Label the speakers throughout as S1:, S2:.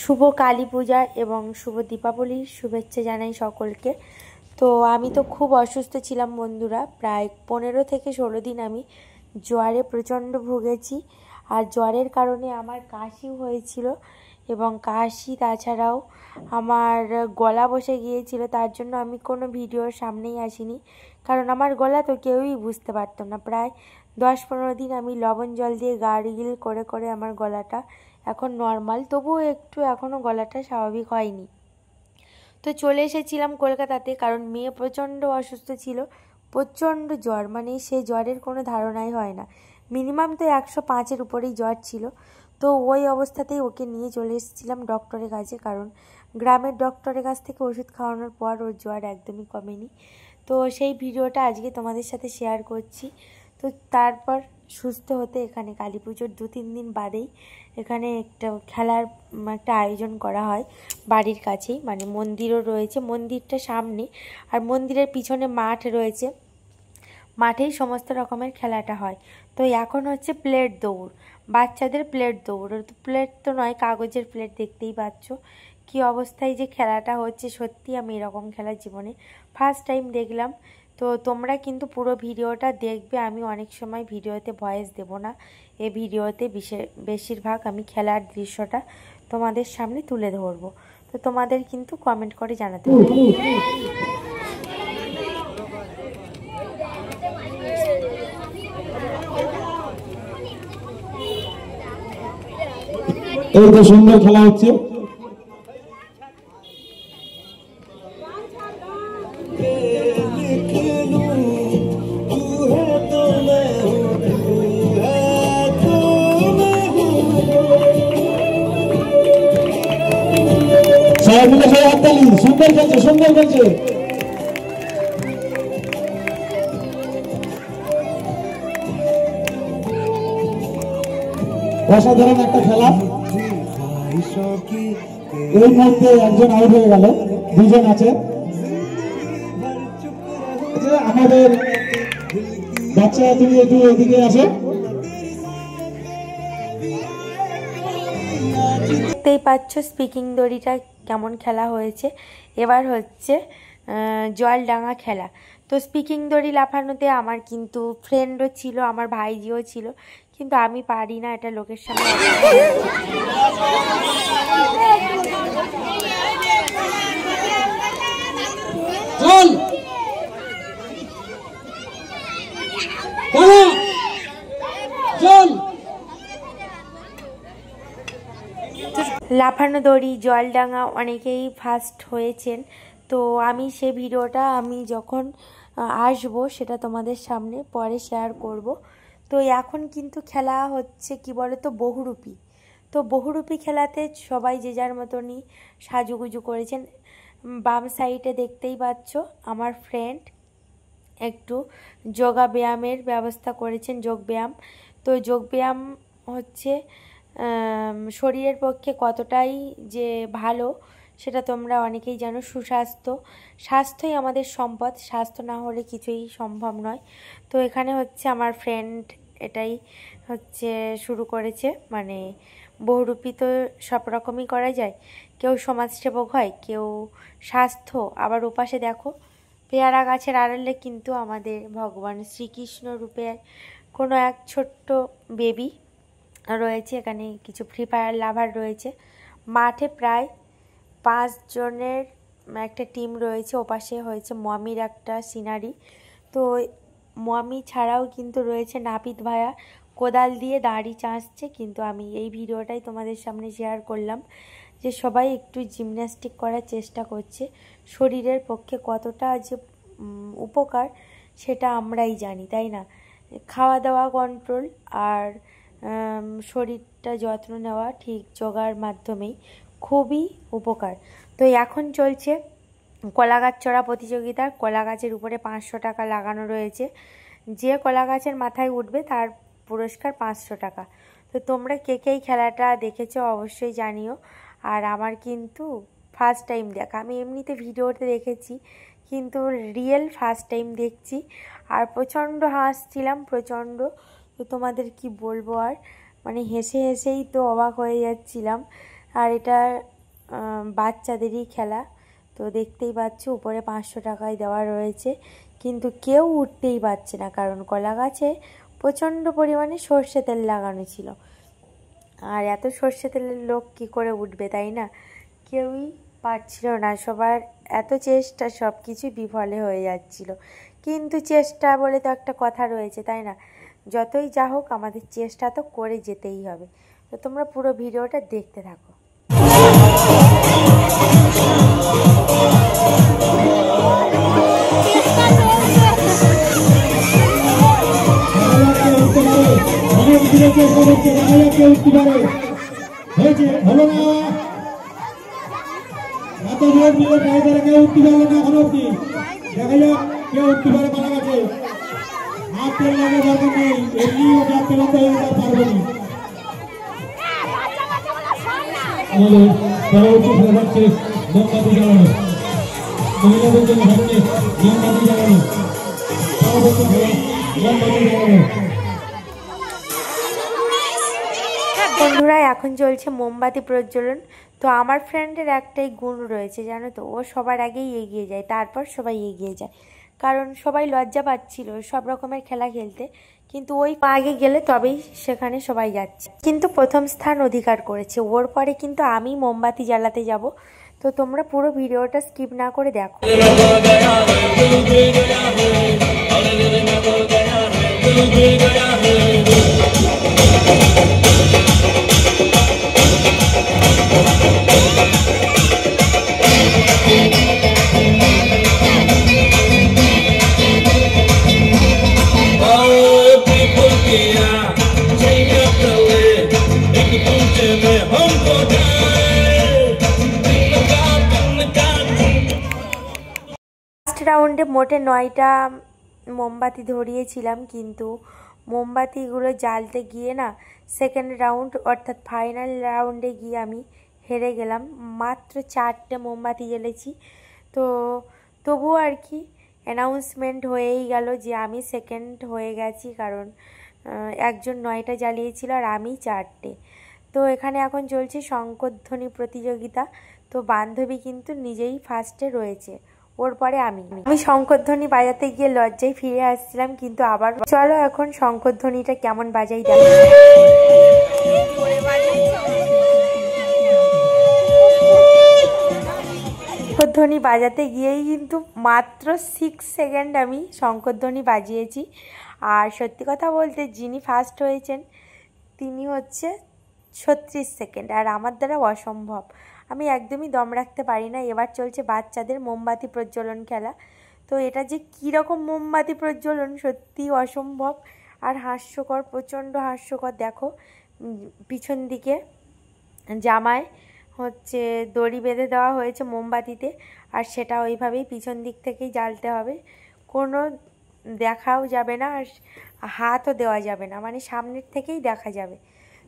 S1: শুভ কালী পূজা এবং শুভ দীপাবলির শুভেচ্ছা জানাই সকলকে। তো আমি তো খুব অসুস্থ ছিলাম বন্ধুরা, প্রায় 15 থেকে 16 দিন আমি জ্বরে প্রচণ্ড ভুগেছি। আর জ্বরের কারণে আমার কাশিও হয়েছিল এবং কাশি তাছাড়াও আমার গলা বসে গিয়েছিল। তার জন্য আমি কোনো ভিডিওর সামনেই আসিনি, কারণ আমার গলা তো কেউই বুঝতে পারতো না। প্রায় 10-15 দিন আমি লবণ জল দিয়ে গার্গিল করে করে আমার গলাটা এখন নর্মাল, তবুও একটু এখনও গলাটা স্বাভাবিক হয়নি। তো চলে এসেছিলাম কলকাতাতে, কারণ মেয়ে প্রচণ্ড অসুস্থ ছিল, প্রচণ্ড জ্বর, মানে সে জ্বরের কোনো ধারণাই হয় না। মিনিমাম তো 105-এর উপরেই জ্বর ছিল। তো ওই অবস্থাতেই ওকে নিয়ে চলে এসেছিলাম ডক্টরের কাছে, কারণ গ্রামের ডক্টরের কাছ থেকে ওষুধ খাওয়ানোর পর ওর জ্বর একদমই কমেনি। তো সেই ভিডিওটা আজকে তোমাদের সাথে শেয়ার করছি। তো তারপর সুস্থ হতে এখানে কালী পুজোর 2-3 দিন বাদেই এখানে খেলার একটা আয়োজন করা হয় বাড়ির কাছেই, মানে মন্দিরও রয়েছে, মন্দিরটা সামনে, আর মন্দিরের পিছনে মাঠ রয়েছে, মাঠেই সমস্ত রকমের খেলাটা হয়। তো এখন হচ্ছে প্লেট দৌড়, বাচ্চাদের প্লেট দৌড়, তো প্লেট তো নয়, কাগজের প্লেট, দেখতেই পাচ্ছ কি অবস্থায় যে খেলাটা হচ্ছে। সত্যি আমি এরকম খেলা জীবনে ফার্স্ট টাইম দেখলাম। তো তোমরা কিন্তু পুরো ভিডিওটা দেখবে, আমি অনেক সময় ভিডিওতে ভয়েস দেব না, এই ভিডিওতে বেশিরভাগ আমি খেলার দৃশ্যটা তোমাদের সামনে তুলে ধরবো। তো তোমাদের কিন্তু কমেন্ট করে জানাতে হবে।
S2: এই তো সুন্দর খেলা হচ্ছে। সুন্দর খেলছে, সুন্দর খেলছে। অসাধারণ একটা খেলা। এই মুহূর্তে একজন আউট হয়ে গেল, দুজন আছে। আমাদের বাচ্চা, তুমি একটু এদিকে আসো।
S1: দেখতেই পাচ্ছ স্পিকিং দড়িটা কেমন খেলা হয়েছে। এবার হচ্ছে জলডাঙা খেলা। তো স্পিকিং দড়ি লাফানোতে আমার কিন্তু ফ্রেন্ডও ছিল, আমার ভাইজিও ছিল, কিন্তু আমি পারি না এটা লোকের সামনে। লাফানো দড়ি, জলডাঙা অনেকেই ফার্স্ট হয়েছেন। তো আমি সে ভিডিওটা আমি যখন আসবো সেটা তোমাদের সামনে পরে শেয়ার করব। তো এখন কিন্তু খেলা হচ্ছে কি বলে তো, বহুরূপী। তো বহুরূপী খেলাতে সবাই যে যার মতনই সাজুগুজু করেছেন। বাম সাইডে দেখতেই পাচ্ছ আমার ফ্রেন্ড একটু যোগা ব্যায়ামের ব্যবস্থা করেছেন, যোগব্যায়াম। তো যোগব্যায়াম হচ্ছে শরীরের পক্ষে কতটাই যে ভালো সেটা তোমরা অনেকেই জানো। স্বাস্থ্যই আমাদের সম্পদ, স্বাস্থ্য না হলে কিছুই সম্ভব নয়। তো এখানে হচ্ছে আমার ফ্রেন্ড এটাই হচ্ছে শুরু করেছে, মানে বহুরূপী তো সব রকমই করা যায়, কেউ সমাজসেবক হয়, কেউ স্বাস্থ্য, আবার ওপাশে দেখো পেয়ারা গাছের আড়ালে কিন্তু আমাদের ভগবান শ্রীকৃষ্ণ রূপে কোনো এক ছোট্ট বেবি রয়েছে। এখানে কিছু ফ্রি ফায়ার লাভার রয়েছে। মাঠে প্রায় 5 জনের একটা টিম রয়েছে। ওপাশে হয়েছে মমির একটা সিনারি। তো মমি ছাড়াও কিন্তু রয়েছে নাপিত ভাইয়া, কোদাল দিয়ে দাড়ি চাঁচছে। কিন্তু আমি এই ভিডিওটাই তোমাদের সামনে শেয়ার করলাম যে সবাই একটু জিমন্যাস্টিক করার চেষ্টা করছে। শরীরের পক্ষে কতটা যে উপকার সেটা আমরাই জানি, তাই না? খাওয়া দাওয়া কন্ট্রোল আর শরীরটা যত্ন নেওয়া ঠিক যোগার মাধ্যমেই খুবই উপকার। তো এখন চলছে কলা গাছ চড়া প্রতিযোগিতা। কলা গাছের উপরে 500 টাকা লাগানো রয়েছে, যে কলা গাছের মাথায় উঠবে তার পুরস্কার 500 টাকা। তো তোমরা কে কে এই খেলাটা দেখেছো অবশ্যই জানিও। আর আমার কিন্তু ফার্স্ট টাইম দেখা, আমি এমনিতে ভিডিওতে দেখেছি, কিন্তু রিয়েল ফার্স্ট টাইম দেখছি। আর প্রচণ্ড হাসছিলাম, প্রচণ্ড। তো তোমাদের কি বলবো আর, মানে হেসে হেসেই তো অবাক হয়ে যাচ্ছিলাম। আর এটা বাচ্চাদেরই খেলা। তো দেখতেই পাচ্ছ উপরে 500 টাকায় দেওয়া রয়েছে, কিন্তু কেউ উঠতেই পারছে না, কারণ কলা গাছে প্রচণ্ড পরিমাণে সর্ষে তেল লাগানো ছিল। আর এত সর্ষে তেলের লোক কি করে উঠবে, তাই না? কেউই পারছিল না, সবার এত চেষ্টা সব কিছু বিফলে হয়ে যাচ্ছিল। কিন্তু চেষ্টা বলে তো একটা কথা রয়েছে, তাই না? যতই যা হোক আমাদের চেষ্টা তো করে যেতেই হবে। তো তোমরা পুরো ভিডিওটা দেখতে থাকো।
S2: হলো না, এত জোর মিলে টাইগারে কেউ উঠতে পারলো না এখনো অব্দি। দেখা যাক কেউ উঠতে পারে পালা গেছে। আর তেল লাগে দরকার নেই, এমনি ওটা তেলতে পারবে না। আমাদের পরবর্তী খেলা হচ্ছে মোমবাতি জ্বালানো, মহিলাদের জন্য হচ্ছে মোমবাতি জ্বালানো। পরবর্তী খেলা মোমবাতি জ্বালানো।
S1: বন্ধুরা এখন চলছে মোমবাতি প্রজ্বলন। তো আমার ফ্রেন্ডের একটাই গুণ রয়েছে জানো তো, ও সবার আগেই এগিয়ে যায়, তারপর সবাই এগিয়ে যায়। কারণ সবাই লজ্জা পাচ্ছিল সব রকমের খেলা খেলতে, কিন্তু ওই আগে গেলে তবেই সেখানে সবাই যাচ্ছে, কিন্তু প্রথম স্থান অধিকার করেছে। ওর পরে কিন্তু আমি মোমবাতি জ্বালাতে যাব। তো তোমরা পুরো ভিডিওটা স্কিপ না করে দেখো। রাউন্ডে মোটে 9টা মোমবাতি ধরিয়েছিলাম, কিন্তু মোমবাতিগুলো জ্বালতে গিয়ে না সেকেন্ড রাউন্ড অর্থাৎ ফাইনাল রাউন্ডে গিয়ে আমি হেরে গেলাম। মাত্র 4টে মোমবাতি জ্বেলেছি। তো তবুও আর কি অ্যানাউন্সমেন্ট হয়েই গেল যে আমি সেকেন্ড হয়ে গেছি, কারণ একজন 9টা জ্বালিয়েছিল আর আমি 4টে। তো এখানে এখন চলছে শঙ্খধ্বনি প্রতিযোগিতা। তো বান্ধবী কিন্তু নিজেই ফার্স্টে রয়েছে, ওর পরে আমি শঙ্খধ্বনি বাজাতে গিয়ে লজ্জায় ফিরে আসছিলাম, কিন্তু আবার চলো এখন শঙ্খধ্বনিটা কেমন বাজাই দেখো। শঙ্খধ্বনি বাজাতে গিয়েই কিন্তু মাত্র 6 সেকেন্ড আমি শঙ্খধ্বনি বাজিয়েছি। আর সত্যি কথা বলতে যিনি ফার্স্ট হয়েছেন তিনি হচ্ছে 36 সেকেন্ড, আর আমার দ্বারা অসম্ভব, আমি একদমই দম রাখতে পারি না। এবার চলছে বাচ্চাদের মোমবাতি প্রজ্বলন খেলা। তো এটা যে কীরকম মোমবাতি প্রজ্বলন সত্যি অসম্ভব আর হাস্যকর, প্রচণ্ড হাস্যকর। দেখো পিছন দিকে জামায় হচ্ছে দড়ি বেঁধে দেওয়া হয়েছে মোমবাতিতে, আর সেটা ওইভাবেই পিছন দিক থেকেই জ্বালতে হবে, কোনো দেখাও যাবে না আর হাতও দেওয়া যাবে না, মানে সামনের থেকেই দেখা যাবে।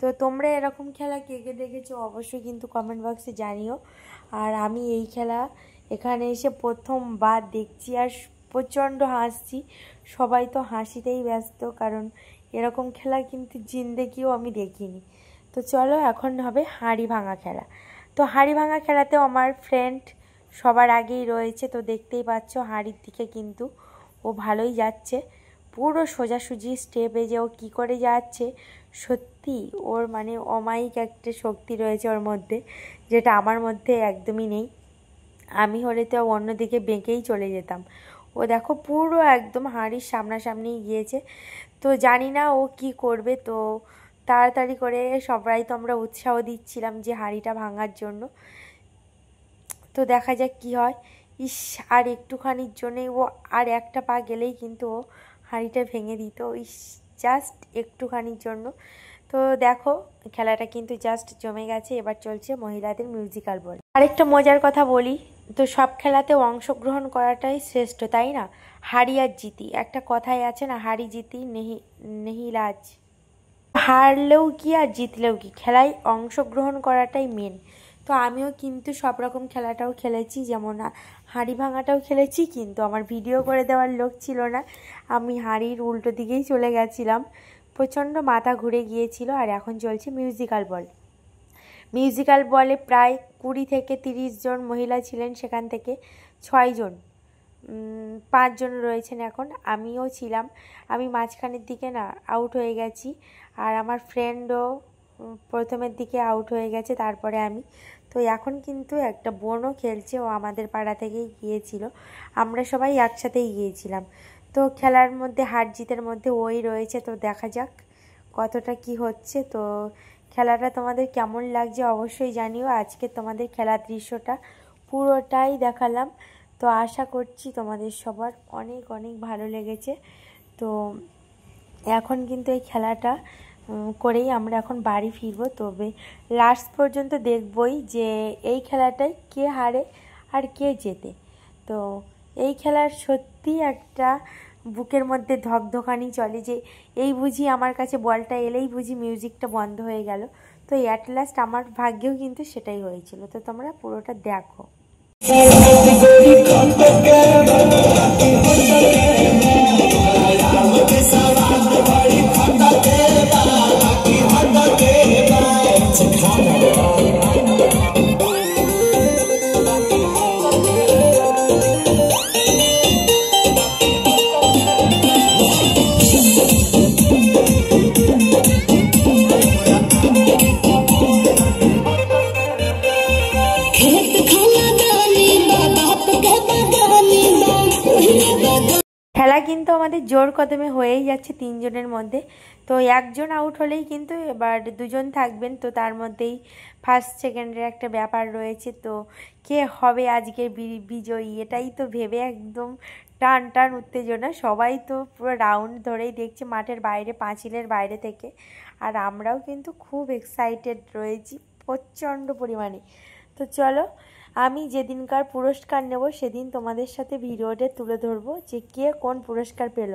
S1: তো তোমরা এরকম খেলা কে কে দেখেছো অবশ্যই কিন্তু কমেন্ট বক্সে জানিও। আর আমি এই খেলা এখানে এসে প্রথমবার দেখছি আর প্রচণ্ড হাসছি। সবাই তো হাসিতেই ব্যস্ত, কারণ এরকম খেলা কিন্তু জিন্দেগিও আমি দেখিনি। তো চলো এখন হবে হাঁড়ি ভাঙা খেলা। তো হাঁড়ি ভাঙা খেলাতেও আমার ফ্রেন্ড সবার আগেই রয়েছে। তো দেখতেই পাচ্ছ হাঁড়ির দিকে কিন্তু ও ভালোই যাচ্ছে, পুরো সোজাসুজি স্টেপে যে ও কী করে যাচ্ছে, সত্যি ওর মানে অমায়িক একটা শক্তি রয়েছে ওর মধ্যে, যেটা আমার মধ্যে একদমই নেই। আমি হলে তো অন্যদিকে বেঁকেই চলে যেতাম। ও দেখো পুরো একদম হাঁড়ির সামনাসামনি গিয়েছে। তো জানি না ও কি করবে, তো তাড়াতাড়ি করে সবাই তো আমরা উৎসাহ দিচ্ছিলাম যে হাঁড়িটা ভাঙার জন্য। তো দেখা যাক কি হয়। ইস, আর একটুখানির জন্যই ও আর একটা পা গেলেই কিন্তু ও হাঁড়িটা ভেঙে দিত, ইস জাস্ট একটুখানির জন্য। তো দেখো খেলাটা কিন্তু জাস্ট জমে গেছে। এবার চলছে মহিলাদের মিউজিক্যাল বল। আরেকটা মজার কথা বলি, তো সব খেলাতেও অংশগ্রহণ করাটাই শ্রেষ্ঠ, তাই না? হারি আর জিতি, একটা কথাই আছে না, হারি জিতি নেহি লাজ। হারলেও কি আর জিতলেও কি, খেলায় অংশগ্রহণ করাটাই মেন। তো আমিও কিন্তু সব রকম খেলাটাও খেলেছি, যেমন হাঁড়ি ভাঙাটাও খেলেছি, কিন্তু আমার ভিডিও করে দেওয়ার লোক ছিল না, আমি হাঁড়ির উল্টো দিকেই চলে গেছিলাম, প্রচণ্ড মাথা ঘুরে গিয়েছিল। আর এখন চলছে মিউজিক্যাল বল। মিউজিক্যাল বলে প্রায় 20 থেকে 30 জন মহিলা ছিলেন, সেখান থেকে 6 জন 5 জন রয়েছেন এখন, আমিও ছিলাম। আমি মাঝখানের দিকে না আউট হয়ে গেছি, আর আমার ফ্রেন্ডও প্রথমের দিকে আউট হয়ে গেছে, তারপরে আমি। তো এখন কিন্তু একটা বোনও খেলছে, ও আমাদের পাড়া থেকেই গিয়েছিল, আমরা সবাই একসাথেই গিয়েছিলাম। তো খেলার মধ্যে হার জিতের মধ্যে ওই রয়েছে, তো দেখা যাক কতটা কি হচ্ছে। তো খেলাটা তোমাদের কেমন লাগছে অবশ্যই জানিও। আজকে তোমাদের খেলার দৃশ্যটা পুরোটাই দেখালাম, তো আশা করছি তোমাদের সবার অনেক অনেক ভালো লেগেছে। তো এখন কিন্তু এই খেলাটা করেই আমরা এখন বাড়ি ফিরবো, তবে লাস্ট পর্যন্ত দেখবই যে এই খেলাটায় কে হারে আর কে জেতে। তো এই খেলার সত্যি একটা বুকের মধ্যে ধকধকানি চলে, যে এই বুঝি আমার কাছে বলটা এলেই বুঝি মিউজিকটা বন্ধ হয়ে গেল। তো অ্যাট লাস্ট আমার ভাগ্যেও কিন্তু সেটাই হয়েছিল। তো তোমরা পুরোটা দেখো। খেলা কিন্তু আমাদের জোর কদমে হয়েই যাচ্ছে 3 জনের মধ্যে। তো একজন আউট হলেই কিন্তু এবার 2 জন থাকবেন, তো তার মধ্যেই ফার্স্ট সেকেন্ডের একটা ব্যাপার রয়েছে। তো কে হবে আজকের বিজয়ী, এটাই তো ভেবে একদম টান টান উত্তেজনা। সবাই তো পুরো রাউন্ড ধরেই দেখছে মাঠের বাইরে, পাঁচিলের বাইরে থেকে, আর আমরাও কিন্তু খুব এক্সাইটেড রয়েছি প্রচণ্ড পরিমাণে। তো চলো, আমি যেদিনকার পুরস্কার নেব সেদিন তোমাদের সাথে ভিডিওতে তুলে ধরবো যে কে কোন পুরস্কার পেল।